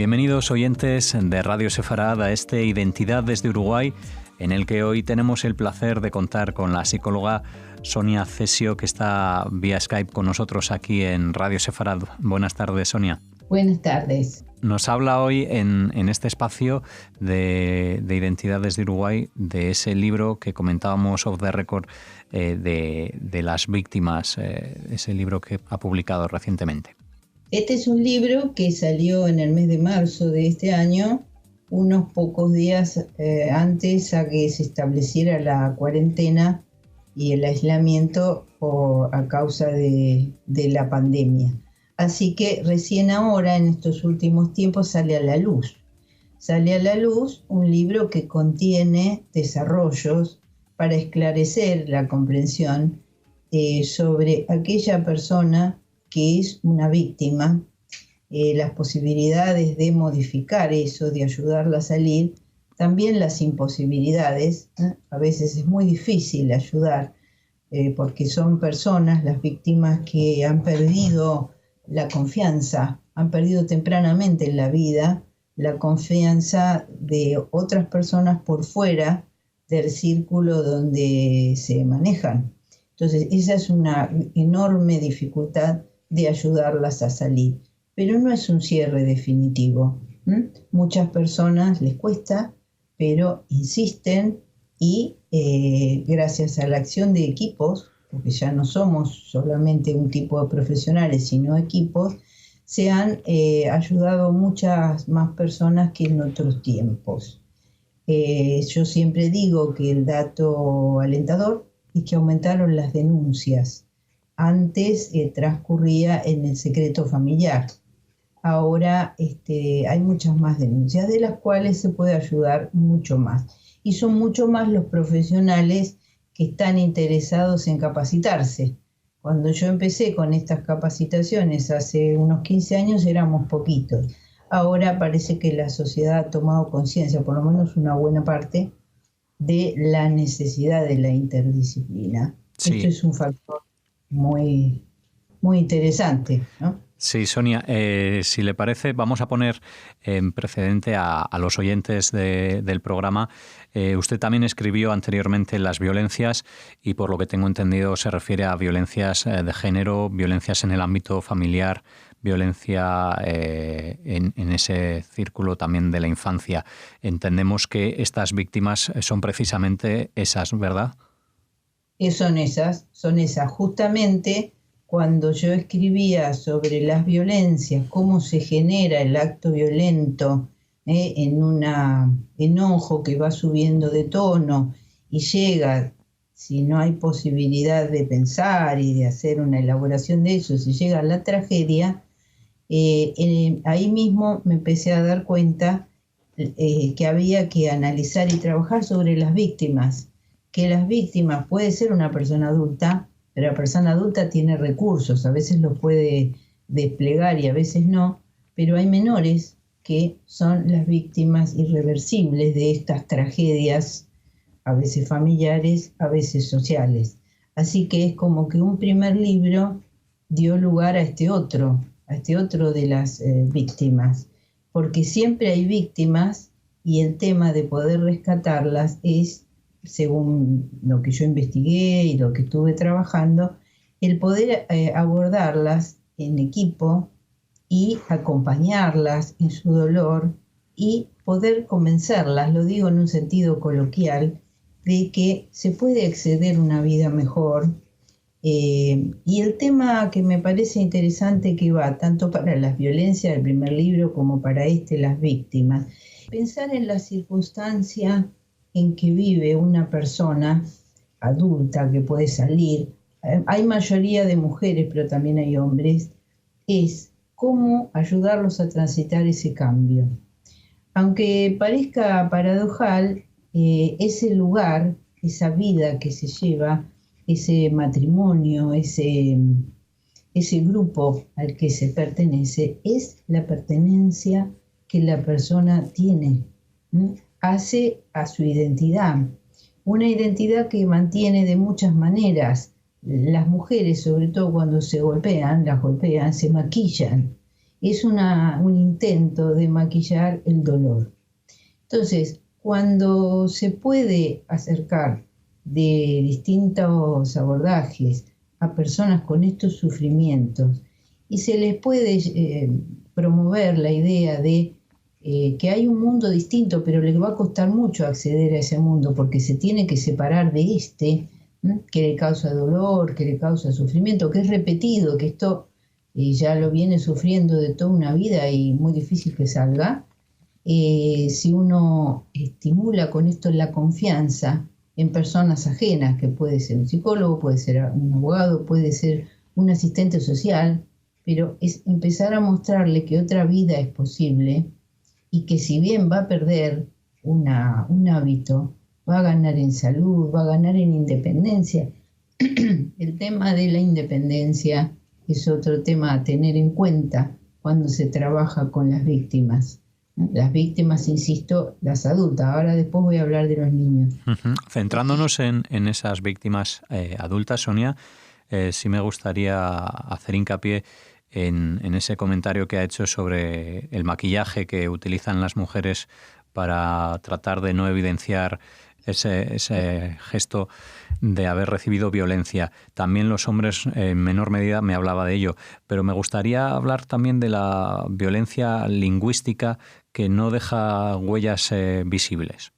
Bienvenidos oyentes de Radio Sefarad a este Identidad desde Uruguay, en el que hoy tenemos el placer de contar con la psicóloga Sonia Cesio, que está vía Skype con nosotros aquí en Radio Sefarad. Buenas tardes, Sonia. Buenas tardes. Nos habla hoy en este espacio de Identidad desde Uruguay de ese libro que comentábamos off the record de las víctimas, ese libro que ha publicado recientemente. Este es un libro que salió en el mes de marzo de este año, unos pocos días antes a que se estableciera la cuarentena y el aislamiento a causa de la pandemia. Así que recién ahora, en estos últimos tiempos, sale a la luz. Sale a la luz un libro que contiene desarrollos para esclarecer la comprensión sobre aquella persona que es una víctima, las posibilidades de modificar eso, de ayudarla a salir, también las imposibilidades. A veces es muy difícil ayudar porque son personas, las víctimas, que han perdido la confianza, han perdido tempranamente en la vida la confianza de otras personas por fuera del círculo donde se manejan. Entonces, esa es una enorme dificultad de ayudarlas a salir. Pero no es un cierre definitivo. Muchas personas les cuesta, pero insisten y gracias a la acción de equipos, porque ya no somos solamente un tipo de profesionales, sino equipos, se han ayudado muchas más personas que en otros tiempos. Yo siempre digo que el dato alentador es que aumentaron las denuncias. Antes transcurría en el secreto familiar. Ahora hay muchas más denuncias, de las cuales se puede ayudar mucho más. Y son mucho más los profesionales que están interesados en capacitarse. Cuando yo empecé con estas capacitaciones hace unos 15 años éramos poquitos. Ahora parece que la sociedad ha tomado conciencia, por lo menos una buena parte, de la necesidad de la interdisciplina. Sí. Esto es un factor muy, muy interesante, ¿no? Sí, Sonia, si le parece, vamos a poner en precedente a los oyentes del programa. Usted también escribió anteriormente las violencias y, por lo que tengo entendido, se refiere a violencias de género, violencias en el ámbito familiar, violencia en ese círculo también de la infancia. Entendemos que estas víctimas son precisamente esas, ¿verdad? Son esas. Justamente cuando yo escribía sobre las violencias, cómo se genera el acto violento en un enojo que va subiendo de tono y llega, si no hay posibilidad de pensar y de hacer una elaboración de eso, si llega a la tragedia, ahí mismo me empecé a dar cuenta que había que analizar y trabajar sobre las víctimas, que las víctimas puede ser una persona adulta, pero la persona adulta tiene recursos, a veces los puede desplegar y a veces no, pero hay menores que son las víctimas irreversibles de estas tragedias, a veces familiares, a veces sociales. Así que es como que un primer libro dio lugar a este otro de las víctimas, porque siempre hay víctimas y el tema de poder rescatarlas es, según lo que yo investigué y lo que estuve trabajando, el poder abordarlas en equipo y acompañarlas en su dolor y poder convencerlas, lo digo en un sentido coloquial, de que se puede acceder a una vida mejor. Y el tema que me parece interesante, que va tanto para las violencias del primer libro como para las víctimas, pensar en la circunstancia en que vive una persona adulta que puede salir, hay mayoría de mujeres, pero también hay hombres, es cómo ayudarlos a transitar ese cambio. Aunque parezca paradojal, ese lugar, esa vida que se lleva, ese matrimonio, ese grupo al que se pertenece, es la pertenencia que la persona tiene, hace a su identidad. Una identidad que mantiene de muchas maneras. Las mujeres, sobre todo cuando se golpean, se maquillan es un intento de maquillar el dolor. Entonces, cuando se puede acercar de distintos abordajes a personas con estos sufrimientos y se les puede promover la idea de que hay un mundo distinto, pero les va a costar mucho acceder a ese mundo porque se tiene que separar de que le causa dolor, que le causa sufrimiento, que es repetido, que esto ya lo viene sufriendo de toda una vida y muy difícil que salga. Si uno estimula con esto la confianza en personas ajenas, que puede ser un psicólogo, puede ser un abogado, puede ser un asistente social, pero es empezar a mostrarle que otra vida es posible y que si bien va a perder un hábito, va a ganar en salud, va a ganar en independencia. El tema de la independencia es otro tema a tener en cuenta cuando se trabaja con las víctimas. Las víctimas, insisto, las adultas. Ahora después voy a hablar de los niños. Centrándonos en esas víctimas adultas, Sonia, sí me gustaría hacer hincapié en ese comentario que ha hecho sobre el maquillaje que utilizan las mujeres para tratar de no evidenciar ese gesto de haber recibido violencia. También los hombres en menor medida me hablaba de ello, pero me gustaría hablar también de la violencia lingüística que no deja huellas visibles.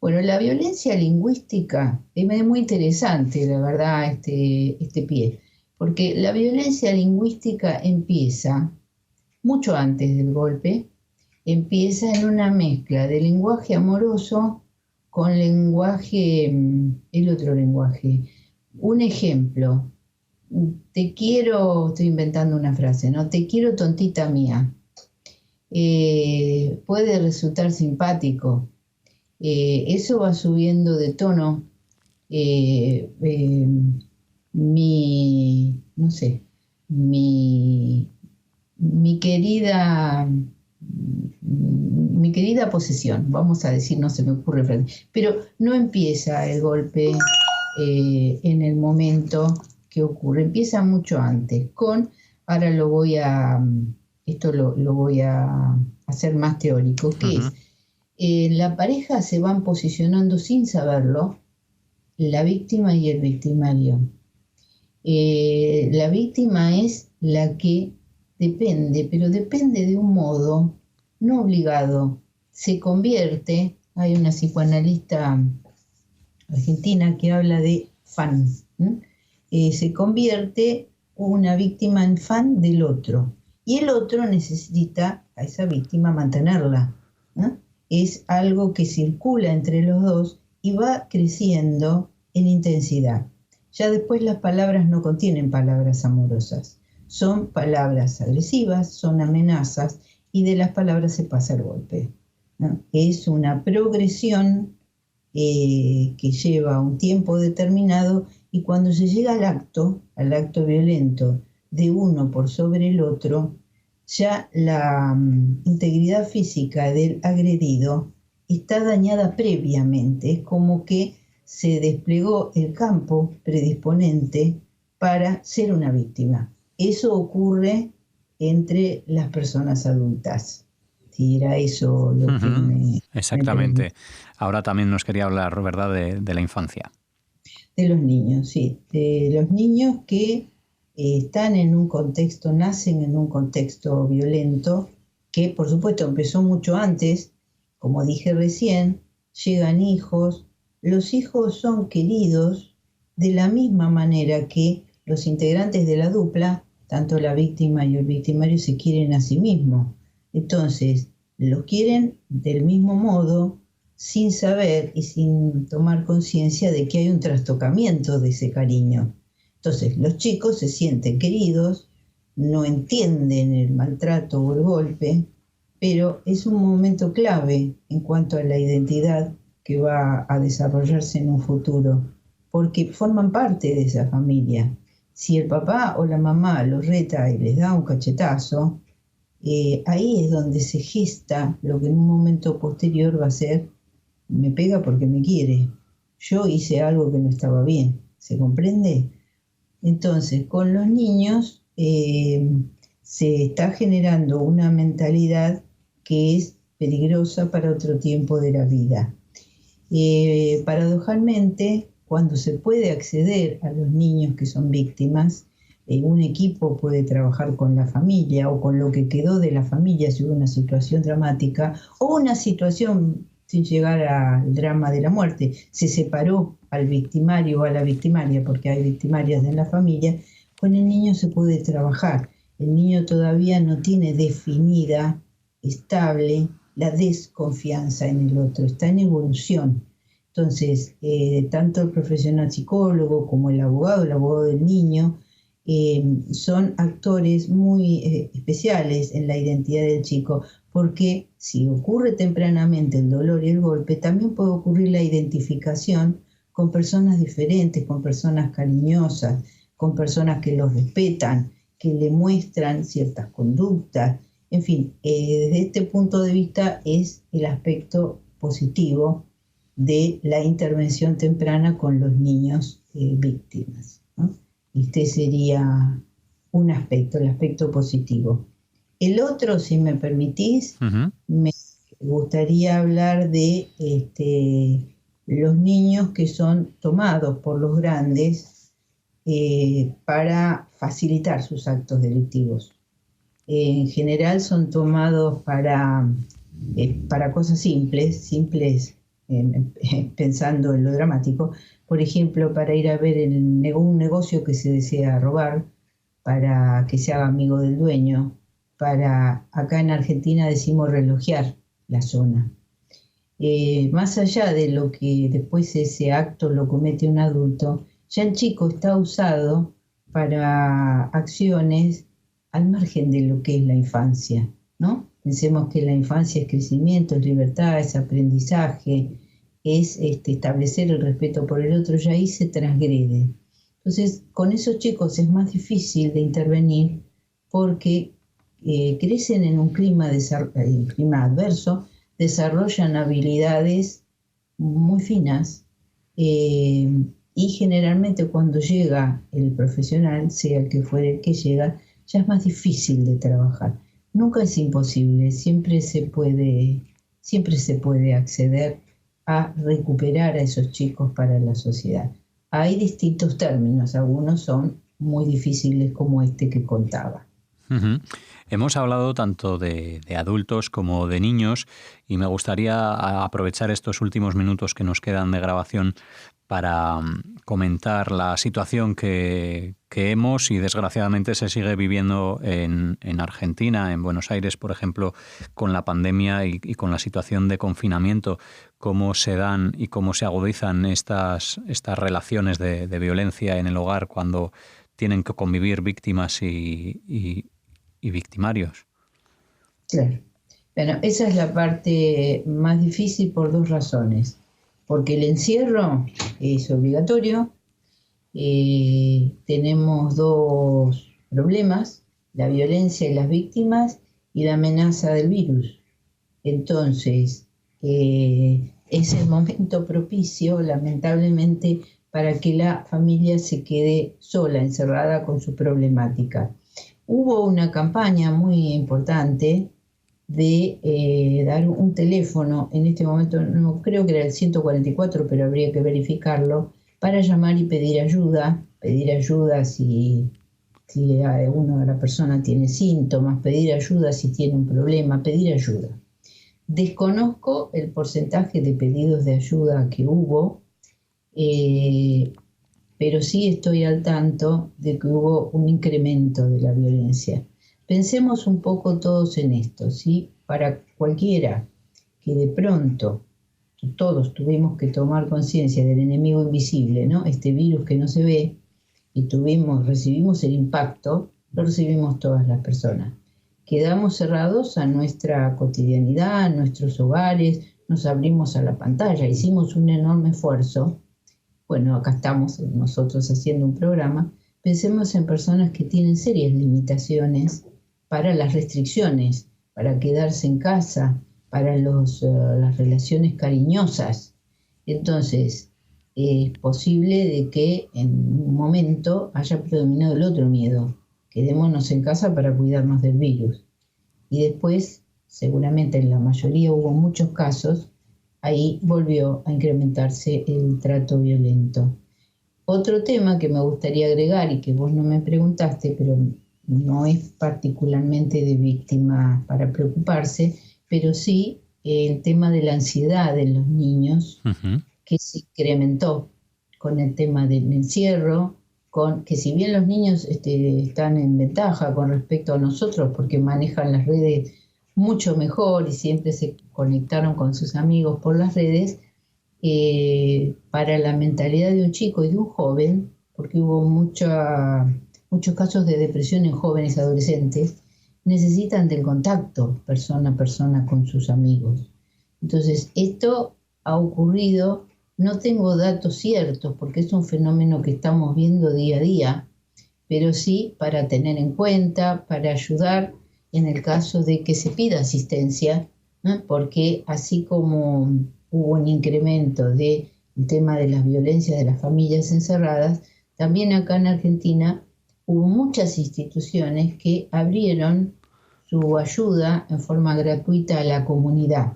Bueno, la violencia lingüística es muy interesante, la verdad, este pie, porque la violencia lingüística empieza mucho antes del golpe, empieza en una mezcla de lenguaje amoroso con lenguaje, el otro lenguaje. Un ejemplo, te quiero, estoy inventando una frase, ¿no? Te quiero, tontita mía. Puede resultar simpático. Eso va subiendo de tono. Mi querida posesión, vamos a decir, no se me ocurre frase, pero no empieza el golpe en el momento que ocurre, empieza mucho antes, ahora esto lo voy a hacer más teórico, que es, la pareja se van posicionando sin saberlo, la víctima y el victimario. La víctima es la que depende, pero depende de un modo no obligado. Se convierte, hay una psicoanalista argentina que habla de fan, se convierte una víctima en fan del otro y el otro necesita a esa víctima mantenerla, ¿no? Es algo que circula entre los dos y va creciendo en intensidad. Ya después las palabras no contienen palabras amorosas, son palabras agresivas, son amenazas y de las palabras se pasa el golpe, ¿no? Es una progresión que lleva un tiempo determinado y cuando se llega al acto violento de uno por sobre el otro, ya la integridad física del agredido está dañada previamente. Es como que se desplegó el campo predisponente para ser una víctima. Eso ocurre entre las personas adultas. Si era eso lo que me... Exactamente. Ahora también nos quería hablar, ¿verdad?, de la infancia. De los niños, sí. De los niños que están en un contexto, nacen en un contexto violento, que por supuesto empezó mucho antes, como dije recién, llegan hijos, los hijos son queridos de la misma manera que los integrantes de la dupla, tanto la víctima y el victimario, se quieren a sí mismos. Entonces, los quieren del mismo modo, sin saber y sin tomar conciencia de que hay un trastocamiento de ese cariño. Entonces, los chicos se sienten queridos, no entienden el maltrato o el golpe, pero es un momento clave en cuanto a la identidad que va a desarrollarse en un futuro, porque forman parte de esa familia. Si el papá o la mamá los reta y les da un cachetazo, ahí es donde se gesta lo que en un momento posterior va a ser: me pega porque me quiere, yo hice algo que no estaba bien, ¿se comprende? Entonces, con los niños se está generando una mentalidad que es peligrosa para otro tiempo de la vida. Paradojalmente, cuando se puede acceder a los niños que son víctimas, un equipo puede trabajar con la familia o con lo que quedó de la familia si hubo una situación dramática o una situación sin llegar al drama de la muerte. Se separó al victimario o a la victimaria, porque hay victimarias en la familia. Con el niño se puede trabajar. El niño todavía no tiene definida, estable, la desconfianza en el otro, está en evolución. Entonces, tanto el profesional psicólogo como el abogado del niño, son actores muy especiales en la identidad del chico, porque si ocurre tempranamente el dolor y el golpe, también puede ocurrir la identificación con personas diferentes, con personas cariñosas, con personas que los respetan, que le muestran ciertas conductas. En fin, desde este punto de vista es el aspecto positivo de la intervención temprana con los niños víctimas, ¿no? Este sería un aspecto, el aspecto positivo. El otro, si me permitís, me gustaría hablar de los niños que son tomados por los grandes para facilitar sus actos delictivos. En general son tomados para cosas simples, pensando en lo dramático. Por ejemplo, para ir a ver un negocio que se desea robar, para que se haga amigo del dueño, acá en Argentina decimos relojear la zona. Más allá de lo que después ese acto lo comete un adulto, ya el chico está usado para acciones al margen de lo que es la infancia, ¿no? Pensemos que la infancia es crecimiento, es libertad, es aprendizaje, es establecer el respeto por el otro, ya ahí se transgrede. Entonces, con esos chicos es más difícil de intervenir porque crecen en un clima adverso, desarrollan habilidades muy finas y generalmente cuando llega el profesional, sea el que fuere el que llega, ya es más difícil de trabajar. Nunca es imposible, siempre se puede acceder a recuperar a esos chicos para la sociedad. Hay distintos términos, algunos son muy difíciles como este que contaba. Uh-huh. Hemos hablado tanto de adultos como de niños y me gustaría aprovechar estos últimos minutos que nos quedan de grabación para comentar la situación que hemos y desgraciadamente se sigue viviendo en Argentina, en Buenos Aires, por ejemplo, con la pandemia y con la situación de confinamiento, cómo se dan y cómo se agudizan estas relaciones de violencia en el hogar cuando tienen que convivir víctimas y victimarios. Claro. Bueno, esa es la parte más difícil por dos razones. Porque el encierro es obligatorio, tenemos dos problemas, la violencia y las víctimas y la amenaza del virus. Entonces, es el momento propicio, lamentablemente, para que la familia se quede sola, encerrada con su problemática. Hubo una campaña muy importante de dar un teléfono, en este momento no creo que era el 144, pero habría que verificarlo, para llamar y pedir ayuda si uno de la persona tiene síntomas, pedir ayuda si tiene un problema, pedir ayuda. Desconozco el porcentaje de pedidos de ayuda que hubo, pero sí estoy al tanto de que hubo un incremento de la violencia. Pensemos un poco todos en esto, ¿sí? Para cualquiera que de pronto todos tuvimos que tomar conciencia del enemigo invisible, ¿no? Este virus que no se ve, y recibimos el impacto, lo recibimos todas las personas. Quedamos cerrados a nuestra cotidianidad, a nuestros hogares, nos abrimos a la pantalla, hicimos un enorme esfuerzo. Bueno, acá estamos nosotros haciendo un programa. Pensemos en personas que tienen serias limitaciones para las restricciones, para quedarse en casa, para las relaciones cariñosas. Entonces, es posible de que en un momento haya predominado el otro miedo, quedémonos en casa para cuidarnos del virus. Y después, seguramente en la mayoría hubo muchos casos, ahí volvió a incrementarse el trato violento. Otro tema que me gustaría agregar y que vos no me preguntaste, pero no es particularmente de víctimas para preocuparse, pero sí el tema de la ansiedad de los niños, que se incrementó con el tema del encierro, que si bien los niños están en ventaja con respecto a nosotros porque manejan las redes mucho mejor y siempre se conectaron con sus amigos por las redes, para la mentalidad de un chico y de un joven, porque hubo muchos casos de depresión en jóvenes adolescentes, necesitan del contacto persona a persona con sus amigos. Entonces, esto ha ocurrido, no tengo datos ciertos porque es un fenómeno que estamos viendo día a día, pero sí para tener en cuenta, para ayudar en el caso de que se pida asistencia, ¿no? Porque así como hubo un incremento del tema de las violencias de las familias encerradas, también acá en Argentina hubo muchas instituciones que abrieron su ayuda en forma gratuita a la comunidad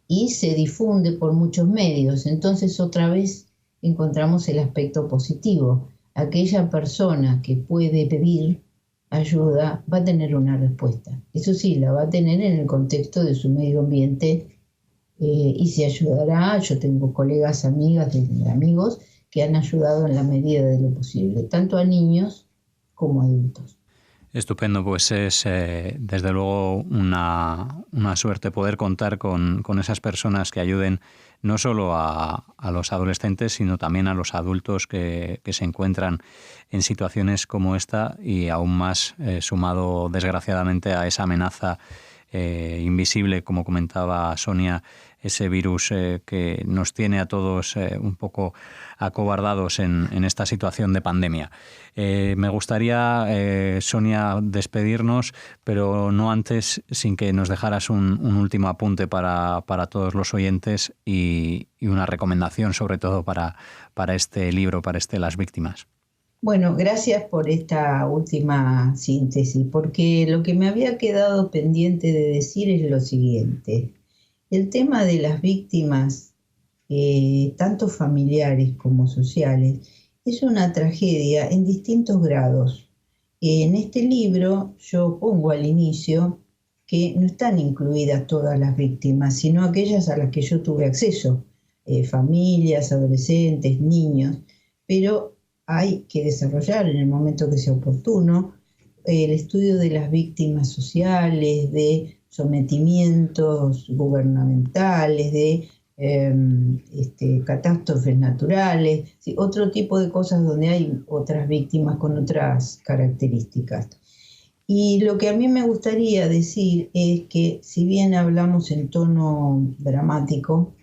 y se difunde por muchos medios. Entonces otra vez encontramos el aspecto positivo. Aquella persona que puede pedir ayuda va a tener una respuesta. Eso sí, la va a tener en el contexto de su medio ambiente y se ayudará. Yo tengo colegas, amigas, amigos que han ayudado en la medida de lo posible, tanto a niños como a adultos. Estupendo, pues es desde luego una suerte poder contar con esas personas que ayuden no solo a los adolescentes, sino también a los adultos que se encuentran en situaciones como esta y aún más sumado desgraciadamente a esa amenaza invisible, como comentaba Sonia, ese virus que nos tiene a todos un poco acobardados en esta situación de pandemia. Me gustaría, Sonia, despedirnos, pero no antes sin que nos dejaras un último apunte para todos los oyentes y una recomendación sobre todo para este libro, para Las Víctimas. Bueno, gracias por esta última síntesis, porque lo que me había quedado pendiente de decir es lo siguiente. El tema de las víctimas, tanto familiares como sociales, es una tragedia en distintos grados. En este libro yo pongo al inicio que no están incluidas todas las víctimas, sino aquellas a las que yo tuve acceso, familias, adolescentes, niños, pero hay que desarrollar en el momento que sea oportuno el estudio de las víctimas sociales, de sometimientos gubernamentales, de catástrofes naturales, ¿sí? Otro tipo de cosas donde hay otras víctimas con otras características. Y lo que a mí me gustaría decir es que si bien hablamos en tono dramático,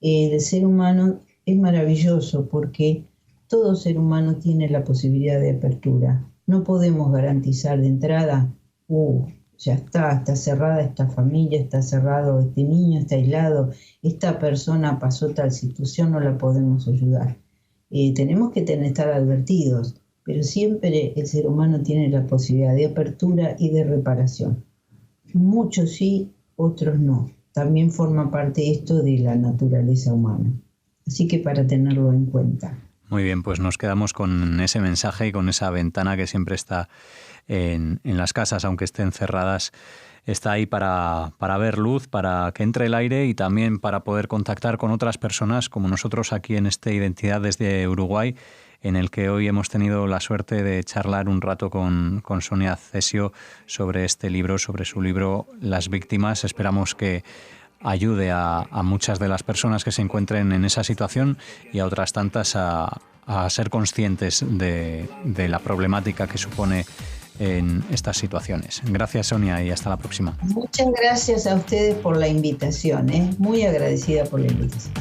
el ser humano es maravilloso porque todo ser humano tiene la posibilidad de apertura. No podemos garantizar de entrada, ya está cerrada esta familia, está cerrado este niño, está aislado, esta persona pasó tal situación, no la podemos ayudar. Tenemos que estar advertidos, pero siempre el ser humano tiene la posibilidad de apertura y de reparación. Muchos sí, otros no. También forma parte esto de la naturaleza humana. Así que para tenerlo en cuenta. Muy bien, pues nos quedamos con ese mensaje y con esa ventana que siempre está en las casas, aunque estén cerradas, está ahí para ver luz, para que entre el aire y también para poder contactar con otras personas como nosotros aquí en Identidad desde Uruguay, en el que hoy hemos tenido la suerte de charlar un rato con Sonia Cesio sobre este libro, sobre su libro Las Víctimas. Esperamos que ayude a muchas de las personas que se encuentren en esa situación y a otras tantas a ser conscientes de la problemática que supone en estas situaciones. Gracias, Sonia, y hasta la próxima. Muchas gracias a ustedes por la invitación, muy agradecida por la invitación.